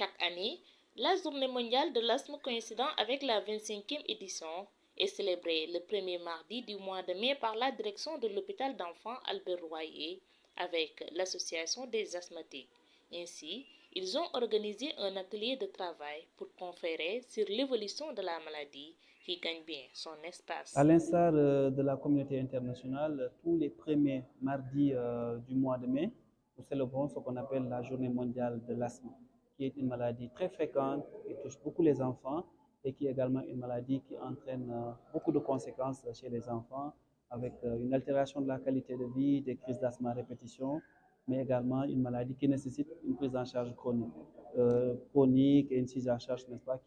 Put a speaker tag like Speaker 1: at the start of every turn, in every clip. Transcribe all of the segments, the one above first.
Speaker 1: Chaque année, la Journée mondiale de l'asthme coïncidant avec la 25e édition est célébrée le premier mardi du mois de mai par la direction de l'hôpital d'enfants Albert Royer avec l'association des asthmatiques. Ainsi, ils ont organisé un atelier de travail pour conférer sur l'évolution de la maladie qui gagne bien son espace.
Speaker 2: À l'instar de la communauté internationale, tous les premiers mardis du mois de mai, nous célébrons ce qu'on appelle la Journée mondiale de l'asthme, qui est une maladie très fréquente, qui touche beaucoup les enfants et qui est également une maladie qui entraîne beaucoup de conséquences chez les enfants, avec une altération de la qualité de vie, des crises d'asthme à répétition, mais également une maladie qui nécessite une prise en charge chronique et une prise en charge, n'est-ce pas,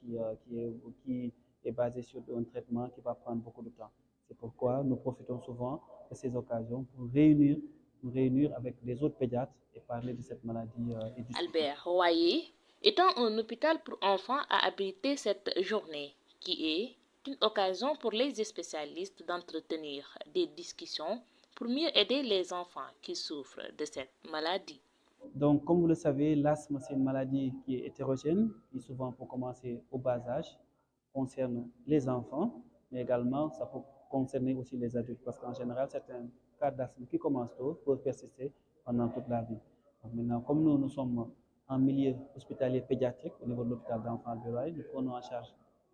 Speaker 2: qui est basée sur un traitement qui va prendre beaucoup de temps. C'est pourquoi nous profitons souvent de ces occasions pour nous réunir avec les autres pédiatres et parler de cette maladie.
Speaker 1: Albert Royer étant un hôpital pour enfants a abrité cette journée qui est une occasion pour les spécialistes d'entretenir des discussions pour mieux aider les enfants qui souffrent de cette maladie.
Speaker 2: Donc, comme vous le savez, l'asthme, c'est une maladie qui est hétérogène, qui souvent peut commencer au bas âge, concerne les enfants, mais également ça peut concerner aussi les adultes, parce qu'en général, certains cas d'asthme qui commencent tôt peuvent persister pendant toute la vie. Donc, maintenant, comme nous sommes en milieu hospitalier pédiatrique au niveau de l'hôpital d'enfants Albert, nous prenons en charge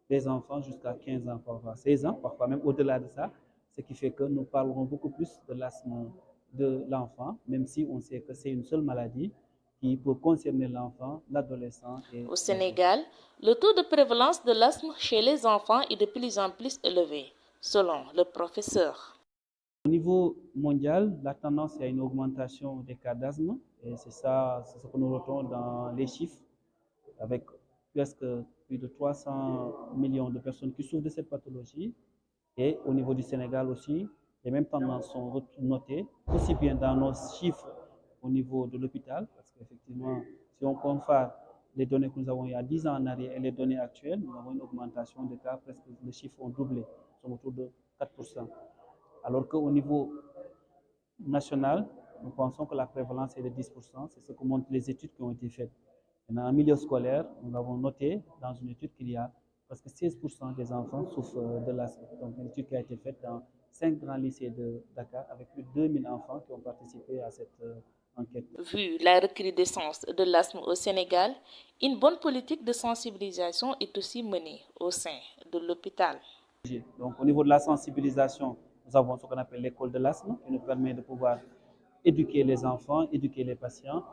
Speaker 2: des enfants jusqu'à 15 ans, parfois 16 ans, parfois même au-delà de ça, ce qui fait que nous parlerons beaucoup plus de l'asthme de l'enfant, même si on sait que c'est une seule maladie qui peut concerner l'enfant, l'adolescent et
Speaker 1: Au
Speaker 2: l'adulte.
Speaker 1: Sénégal, le taux de prévalence de l'asthme chez les enfants est de plus en plus élevé, selon le professeur.
Speaker 2: Au niveau mondial, la tendance est à une augmentation des cas d'asthme, et c'est ça, c'est ce que nous retrouvons dans les chiffres, avec presque plus de 300 millions de personnes qui souffrent de cette pathologie. Et au niveau du Sénégal aussi, les mêmes tendances sont notées, aussi bien dans nos chiffres au niveau de l'hôpital, parce qu'effectivement, si on compare les données que nous avons il y a 10 ans en arrière et les données actuelles, nous avons une augmentation des cas, presque les chiffres ont doublé, sont autour de 4%. Alors qu'au niveau national, nous pensons que la prévalence est de 10%, c'est ce que montrent les études qui ont été faites. Dans un milieu scolaire, nous avons noté dans une étude qu'il y a parce que 16% des enfants souffrent de l'asthme. Donc, une étude qui a été faite dans 5 grands lycées de Dakar avec plus de 2000 enfants qui ont participé à cette enquête.
Speaker 1: Vu la recrudescence de l'asthme au Sénégal, une bonne politique de sensibilisation est aussi menée au sein de l'hôpital.
Speaker 2: Donc, au niveau de la sensibilisation, nous avons ce qu'on appelle l'école de l'asthme qui nous permet de pouvoir éduquer les enfants, éduquer les patients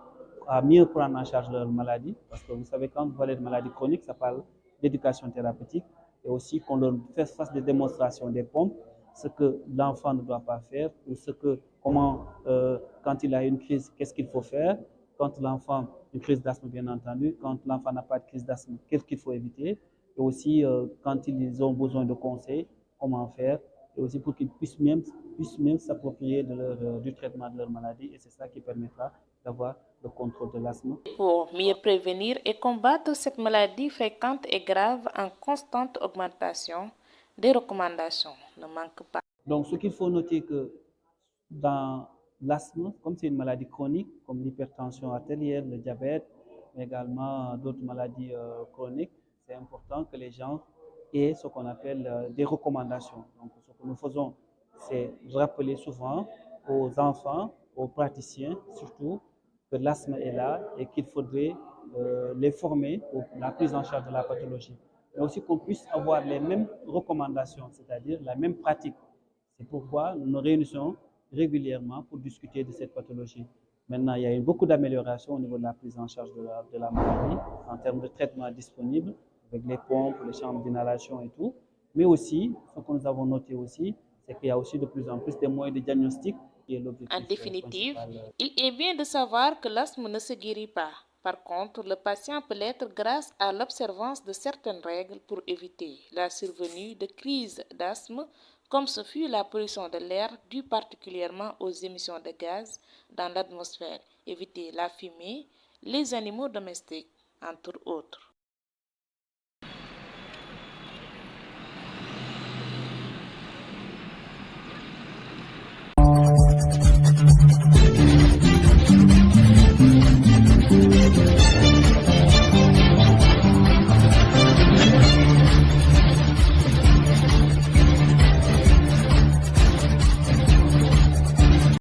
Speaker 2: à mieux prendre en charge leur maladie. Parce que vous savez, quand vous parlez de maladie chronique, ça parle d'éducation thérapeutique et aussi qu'on leur fasse des démonstrations des pompes, ce que l'enfant ne doit pas faire ou quand il a une crise, qu'est-ce qu'il faut faire. Quand l'enfant, une crise d'asthme bien entendu, quand l'enfant n'a pas de crise d'asthme, qu'est-ce qu'il faut éviter. Et aussi quand ils ont besoin de conseils, comment faire. Et aussi pour qu'ils puissent même s'approprier du traitement de leur maladie. Et c'est ça qui permettra d'avoir le contrôle de l'asthme.
Speaker 1: Pour mieux prévenir et combattre cette maladie fréquente et grave en constante augmentation, des recommandations ne manquent pas.
Speaker 2: Donc, ce qu'il faut noter que dans l'asthme, comme c'est une maladie chronique, comme l'hypertension artérielle, le diabète, mais également d'autres maladies chroniques, c'est important que les gens aient ce qu'on appelle des recommandations. Donc, ce que nous faisons, c'est rappeler souvent aux enfants, aux praticiens surtout, que l'asthme est là et qu'il faudrait les former pour la prise en charge de la pathologie. Mais aussi qu'on puisse avoir les mêmes recommandations, c'est-à-dire la même pratique. C'est pourquoi nous nous réunissons régulièrement pour discuter de cette pathologie. Maintenant, il y a eu beaucoup d'améliorations au niveau de la prise en charge de la maladie, en termes de traitement disponible, avec les pompes, les chambres d'inhalation et tout. Mais aussi, ce que nous avons noté aussi, c'est qu'il y a aussi de plus en plus des moyens de diagnostic qui est
Speaker 1: En
Speaker 2: l'objectif
Speaker 1: définitive,
Speaker 2: principal.
Speaker 1: il est bien de savoir que l'asthme ne se guérit pas. Par contre, le patient peut l'être grâce à l'observance de certaines règles pour éviter la survenue de crises d'asthme, comme ce fut la pollution de l'air due particulièrement aux émissions de gaz dans l'atmosphère, éviter la fumée, les animaux domestiques, entre autres.